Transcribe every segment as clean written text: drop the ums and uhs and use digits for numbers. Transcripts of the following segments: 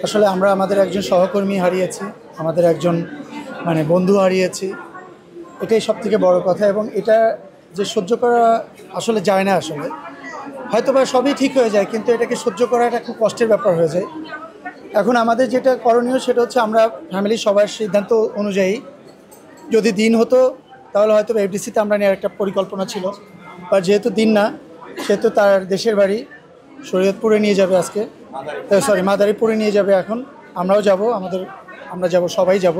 আসলে আমরা আমাদের একজন সহকর্মী হারিয়েছি, আমাদের একজন বন্ধু হারিয়েছি। এটাই সবথেকে বড় কথা এবং এটা যে সহ্য করা আসলে যায় না। আসলে হয়তোবা সবই ঠিক হয়ে যায়, কিন্তু এটাকে সহ্য করাটা খুব কষ্টের ব্যাপার হয়ে যায়। এখন আমাদের যেটা করণীয় সেটা হচ্ছে আমরা ফ্যামিলির সবার সিদ্ধান্ত অনুযায়ী যদি দিন হতো তাহলে হয়তো এফডিসিতে আমরা নেওয়ার একটা পরিকল্পনা ছিল, বা যেহেতু দিন না, সেহেতু তার দেশের বাড়ি শরীয়তপুরে নিয়ে যাবে আজকে, মাদারীপুরে নিয়ে যাবে। এখন আমরাও যাব, আমরা যাব, সবাই যাব।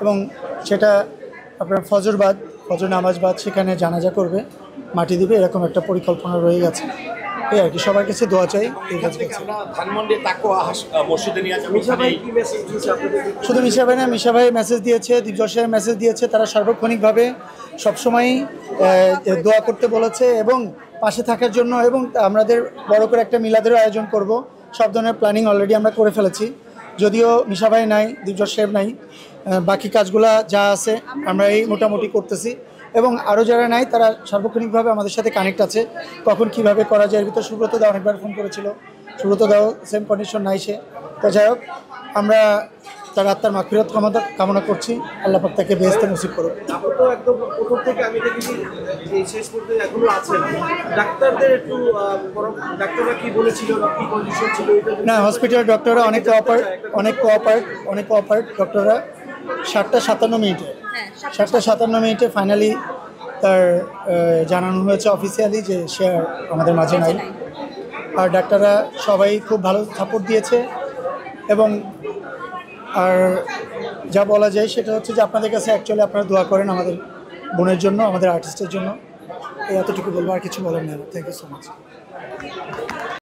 এবং সেটা আপনার ফজর নামাজ বাদ সেখানে জানাজা করবে, মাটি দিবে, এরকম একটা পরিকল্পনা রয়ে গেছে। এই আর কি, সবার কাছে দোয়া চাই। শুধু মিশা ভাই না, মিশা ভাই মেসেজ দিয়েছে, দিবজয় সাহেব মেসেজ দিয়েছে, তারা সার্বক্ষণিকভাবে সবসময়ই দোয়া করতে বলেছে এবং পাশে থাকার জন্য। এবং আমাদের বড় করে একটা মিলাদেরও আয়োজন করব, সব ধরনের প্ল্যানিং অলরেডি আমরা করে ফেলেছি। যদিও মিশা ভাই নাই, দিবজয় সাহেব নাই, বাকি কাজগুলা যা আছে আমরা এই মোটামুটি করতেছি। এবং আরও যারা নাই তারা সার্বক্ষণিকভাবে আমাদের সাথে কানেক্ট আছে, কখন কিভাবে করা যায়। এর ভিতর সুব্রত দাও অনেকবার ফোন করেছিল, সুব্রত দাও সেম কন্ডিশন নাই সে। তো যাই হোক, আমরা তার আত্মার মাগফিরাত কামনা করছি, আল্লাহ পাক তাকে বেহেশতে নসিব করুক। না, হসপিটাল ডক্টররা অনেক কোঅপারেট ডক্টররা। 7:57 মিনিটে ফাইনালি তার জানানো হয়েছে অফিসিয়ালি যে সে আমাদের মাঝে নাই। আর ডাক্তাররা সবাই খুব ভালো সাপোর্ট দিয়েছে। এবং আর যা বলা যায় সেটা হচ্ছে যে আপনাদের কাছে অ্যাকচুয়ালি আপনারা দোয়া করেন আমাদের বোনের জন্য, আমাদের আর্টিস্টের জন্য। এই এতটুকু বলবো, আর কিছু বলার নেই। Thank you so much.